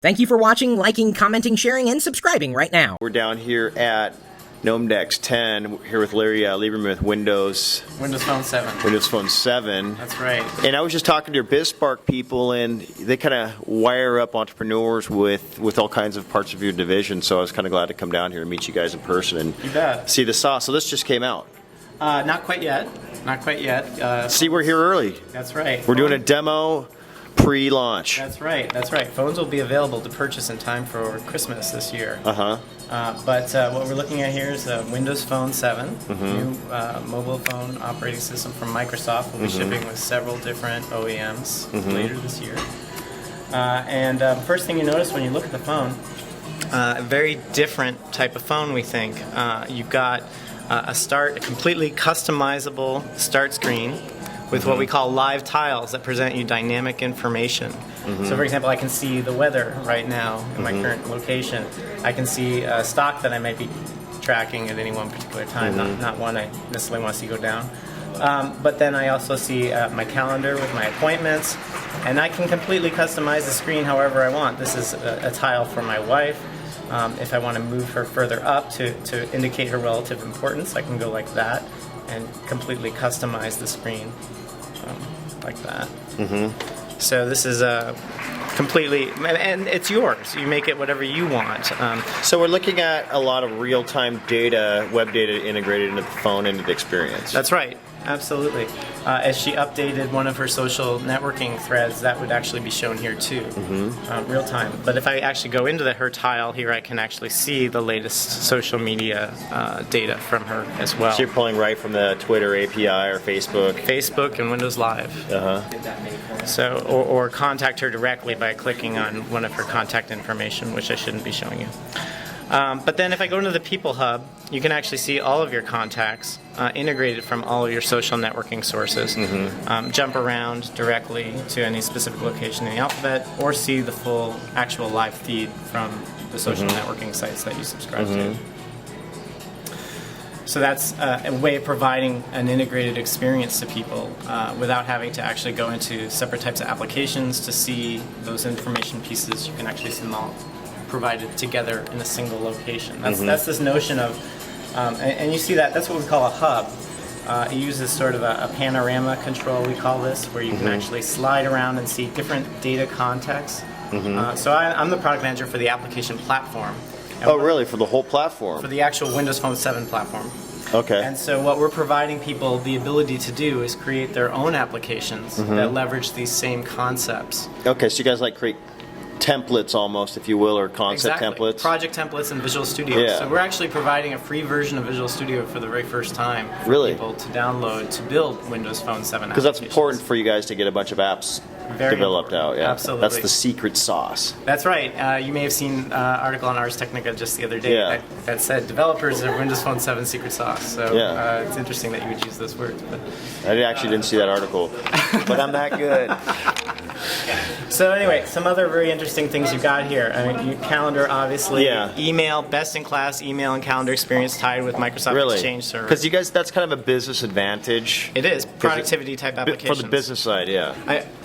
Thank you for watching, liking, commenting, sharing, and subscribing right now. We're down here at Gnomedex 10, here with Larry Lieberman with Windows Phone 7. Windows Phone 7. That's right. And I was just talking to your BizSpark people, and they kind of wire up entrepreneurs with all kinds of parts of your division, so I was kind of glad to come down here and meet you guys in person and You bet. see the sauce. So this just came out. Not quite yet. Not quite yet. See, we're here early. That's right. We're doing a demo pre-launch. That's right. That's right. Phones will be available to purchase in time for Christmas this year. Uh-huh. But what we're looking at here is Windows Phone 7, new mobile phone operating system from Microsoft. We'll be shipping with several different OEMs later this year. And first thing you notice when you look at the phone, a very different type of phone, we think. You've got a completely customizable start screen with what we call live tiles that present you dynamic information. So for example, I can see the weather right now in my current location. I can see stock that I might be tracking at any one particular time, not one I necessarily want to see go down. But then I also see my calendar with my appointments, and I can completely customize the screen however I want. This is a tile for my wife. If I want to move her further up to indicate her relative importance, I can go like that and completely customize the screen like that. So this is completely, and it's yours. You make it whatever you want. So we're looking at a lot of real-time data, web data integrated into the phone, into the experience. That's right. Absolutely. As she updated one of her social networking threads, that would actually be shown here too, real time. But if I actually go into her tile here, I can actually see the latest social media data from her as well. So you're pulling right from the Twitter API or Facebook? Facebook and Windows Live. So, or contact her directly by clicking on one of her contact information, which I shouldn't be showing you. But then if I go into the People Hub, you can actually see all of your contacts integrated from all of your social networking sources. Jump around directly to any specific location in the alphabet, or see the full actual live feed from the social networking sites that you subscribe to. So that's a way of providing an integrated experience to people without having to actually go into separate types of applications to see those information pieces. You can actually see them all provided together in a single location. That's this notion of, and you see that's what we call a hub. It uses sort of a panorama control, we call this, where you can actually slide around and see different data contexts. So I'm the product manager for the application platform. Oh, really? For the whole platform? For the actual Windows Phone 7 platform. Okay. And so what we're providing people the ability to do is create their own applications that leverage these same concepts. Okay, so you guys create templates almost, if you will, or concept templates? Project templates in Visual Studio. Yeah. So we're actually providing a free version of Visual Studio for the very first time for people to download to build Windows Phone 7 because that's important for you guys to get a bunch of apps developed out. Yeah, absolutely. That's the secret sauce. That's right. You may have seen an article on Ars Technica just the other day that said developers of Windows Phone 7 secret sauce. So it's interesting that you would use those words. But I actually didn't see that article, but I'm that good. So anyway, some other very interesting things you got here. I mean, your calendar, obviously. Email, best-in-class email and calendar experience tied with Microsoft Exchange Server. Because you guys, that's kind of a business advantage. It is. Productivity-type applications. For the business side,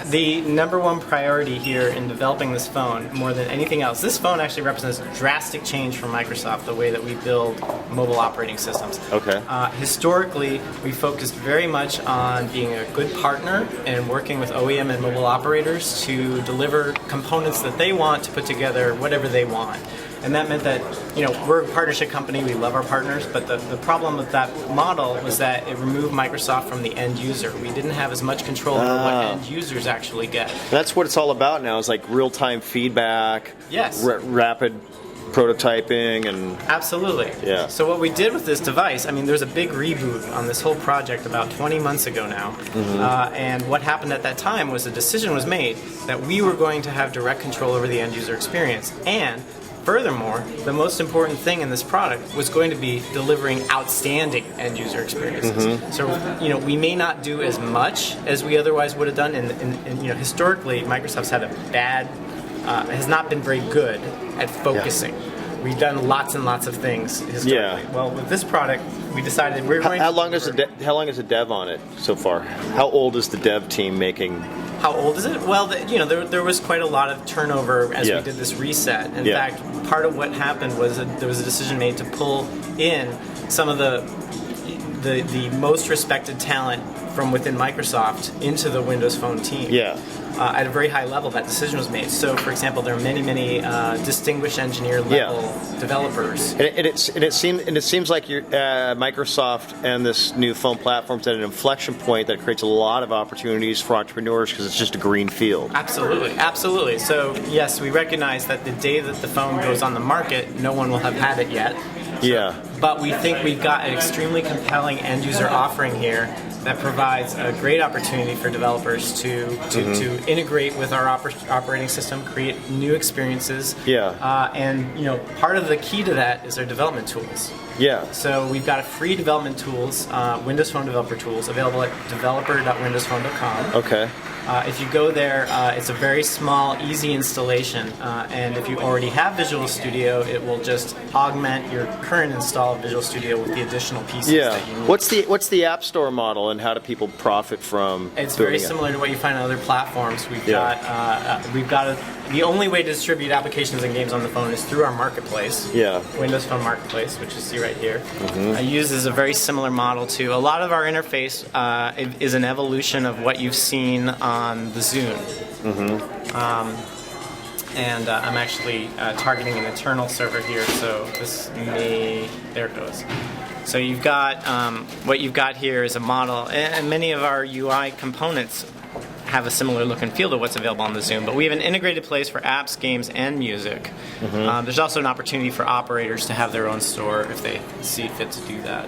The number one priority here in developing this phone, more than anything else, this phone actually represents a drastic change from Microsoft, the way that we build mobile operating systems. Okay. Historically, we focused very much on being a good partner and working with OEM and mobile operators to deliver components that they want to put together whatever they want. And that meant that, we're a partnership company, we love our partners, but the problem with that model was that it removed Microsoft from the end user. We didn't have as much control over what end users actually get. That's what it's all about now, is real-time feedback, rapid prototyping, and absolutely. So what we did with this device, there's a big reboot on this whole project about 20 months ago now, and what happened at that time was a decision was made that we were going to have direct control over the end user experience, and furthermore, the most important thing in this product was going to be delivering outstanding end user experiences. So, we may not do as much as we otherwise would have done, and historically, Microsoft's had has not been very good at focusing. We've done lots and lots of things historically. Well, with this product, we decided we're going How long is the dev on it so far? How old is the dev team making How old is it? Well, there was quite a lot of turnover as Yeah. we did this reset. In Yeah. fact, part of what happened was that there was a decision made to pull in some of the most respected talent from within Microsoft into the Windows Phone team. Yeah. At a very high level, that decision was made. So, for example, there are many distinguished engineer level developers. And it seems like Microsoft and this new phone platform's at an inflection point that creates a lot of opportunities for entrepreneurs because it's just a green field. Absolutely. So, yes, we recognize that the day that the phone goes on the market, no one will have had it yet. Yeah. But we think we've got an extremely compelling end user offering here that provides a great opportunity for developers to integrate with our operating system, create new experiences. Yeah. And part of the key to that is our development tools. Yeah. So we've got a free development tools, Windows Phone developer tools, available at developer.windowsphone.com. Okay. If you go there, it's a very small, easy installation, and if you already have Visual Studio, it will just augment your current install of Visual Studio with the additional pieces that you need. What's the App Store model, and how do people profit from? It's very similar to what you find on other platforms. The only way to distribute applications and games on the phone is through our marketplace. Yeah. Windows Phone Marketplace, which you see right here. It uses a very similar model to a lot of our interface. Is an evolution of what you've seen on the Zune. And I'm actually targeting an internal server here, so there it goes. So you've got, what you've got here is a model, and many of our UI components have a similar look and feel to what's available on the Zune, but we have an integrated place for apps, games, and music. There's also an opportunity for operators to have their own store if they see fit to do that.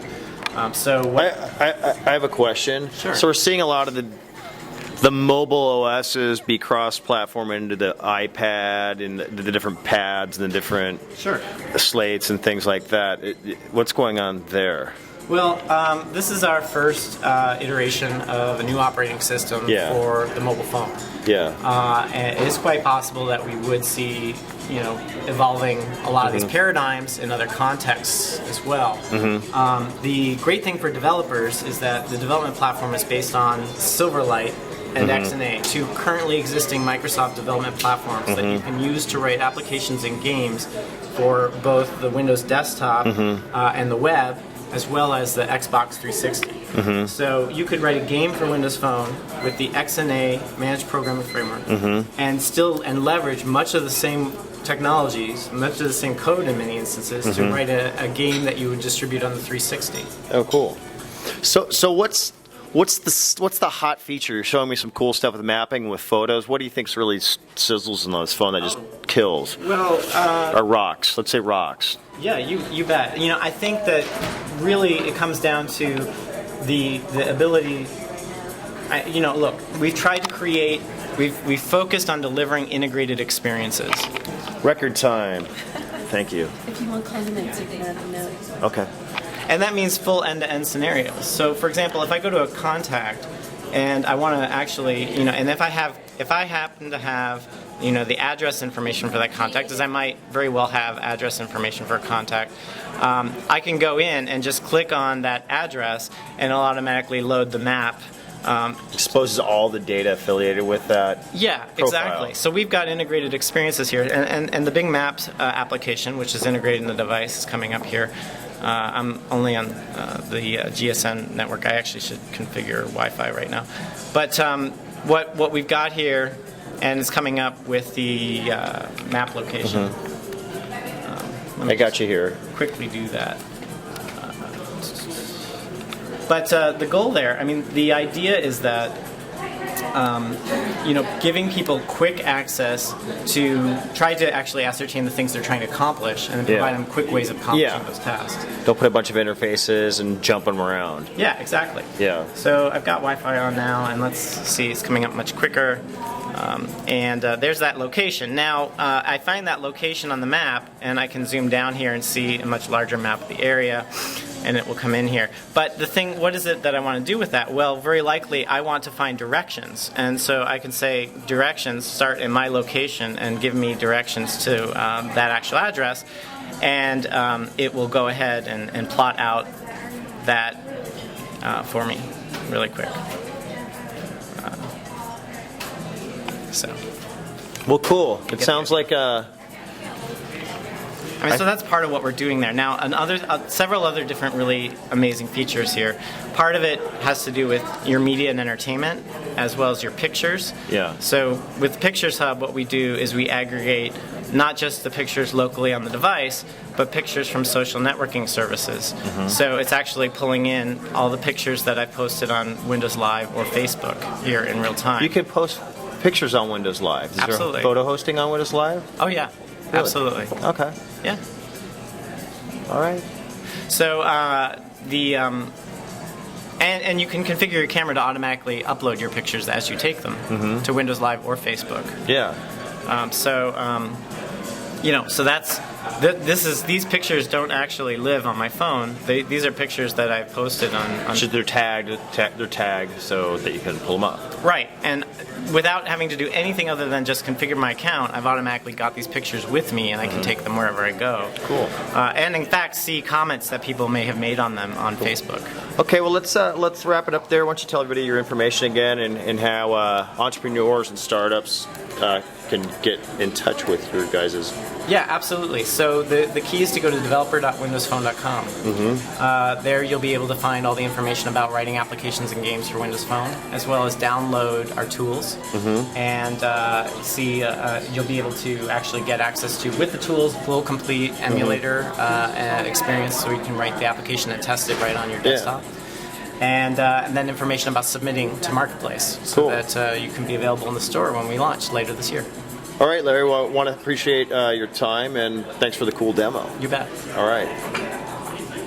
I have a question. Sure. So we're seeing a lot of the mobile OSs be cross-platform into the iPad and the different pads and the different slates and things like that. What's going on there? Well, this is our first iteration of a new operating system for the mobile phone. Yeah. And it is quite possible that we would see, evolving a lot of these paradigms in other contexts as well. The great thing for developers is that the development platform is based on Silverlight and XNA, two currently existing Microsoft development platforms that you can use to write applications and games for both the Windows desktop and the web, as well as the Xbox 360. So you could write a game for Windows Phone with the XNA Managed Programming Framework and leverage much of the same technologies, much of the same code in many instances to write a game that you would distribute on the 360. Oh, cool. So what's the hot feature? You're showing me some cool stuff with mapping, with photos. What do you think's really sizzles on this phone that just kills? Well, or rocks. Let's say rocks. Yeah, you bet. I think that really it comes down to the ability. Look, we've tried to create. We've focused on delivering integrated experiences. Record time. Thank you. If you want condiments, you can add a note. Okay. And that means full end-to-end scenarios. So, for example, if I go to a contact and I want to actually, and if I happen to have, the address information for that contact, as I might very well have address information for a contact, I can go in and just click on that address and it'll automatically load the map. Exposes all the data affiliated with that. Yeah, profile. exactly. So we've got integrated experiences here, and the Bing Maps application, which is integrated in the device, is coming up here. I'm only on the GSM network. I actually should configure Wi-Fi right now. But what we've got here, and it's coming up with the map location. I got you here. Quickly do that. But the goal there, the idea is that, giving people quick access to try to actually ascertain the things they're trying to accomplish and then provide them quick ways of accomplishing those tasks. Don't put a bunch of interfaces and jump them around. Yeah, exactly. Yeah. So I've got Wi-Fi on now, and let's see, it's coming up much quicker. And there's that location. Now, I find that location on the map, and I can zoom down here and see a much larger map of the area, and it will come in here. But the thing, what is it that I want to do with that? Well, very likely I want to find directions. And so I can say directions start in my location and give me directions to that actual address, and it will go ahead and plot out that for me really quick. So. Well, cool. It sounds like so that's part of what we're doing there. Now, several other different really amazing features here. Part of it has to do with your media and entertainment, as well as your pictures. Yeah. So with Pictures Hub, what we do is we aggregate not just the pictures locally on the device, but pictures from social networking services. So it's actually pulling in all the pictures that I posted on Windows Live or Facebook here in real time. you can post pictures on Windows Live. Is Absolutely. there photo hosting on Windows Live? Oh yeah, Really? absolutely. Okay. Yeah. All right. So and you can configure your camera to automatically upload your pictures as you take them to Windows Live or Facebook. Yeah. So that's these pictures don't actually live on my phone. These are pictures that I've posted on So they're tagged so that you can pull them up. Right, and without having to do anything other than just configure my account, I've automatically got these pictures with me, and I can take them wherever I go. Cool. And in fact, see comments that people may have made on them on Facebook. Okay, well let's wrap it up there. Why don't you tell everybody your information again and how entrepreneurs and startups can get in touch with your guys'. Yeah, absolutely. So the key is to go to developer.windowsphone.com. There you'll be able to find all the information about writing applications and games for Windows Phone, as well as download our tools. And you'll be able to actually get access to, with the tools, full complete emulator experience, so you can write the application and test it right on your desktop. And then information about submitting to Marketplace, so that you can be available in the store when we launch later this year. All right, Larry, well, I want to appreciate your time, and thanks for the cool demo. You bet. All right.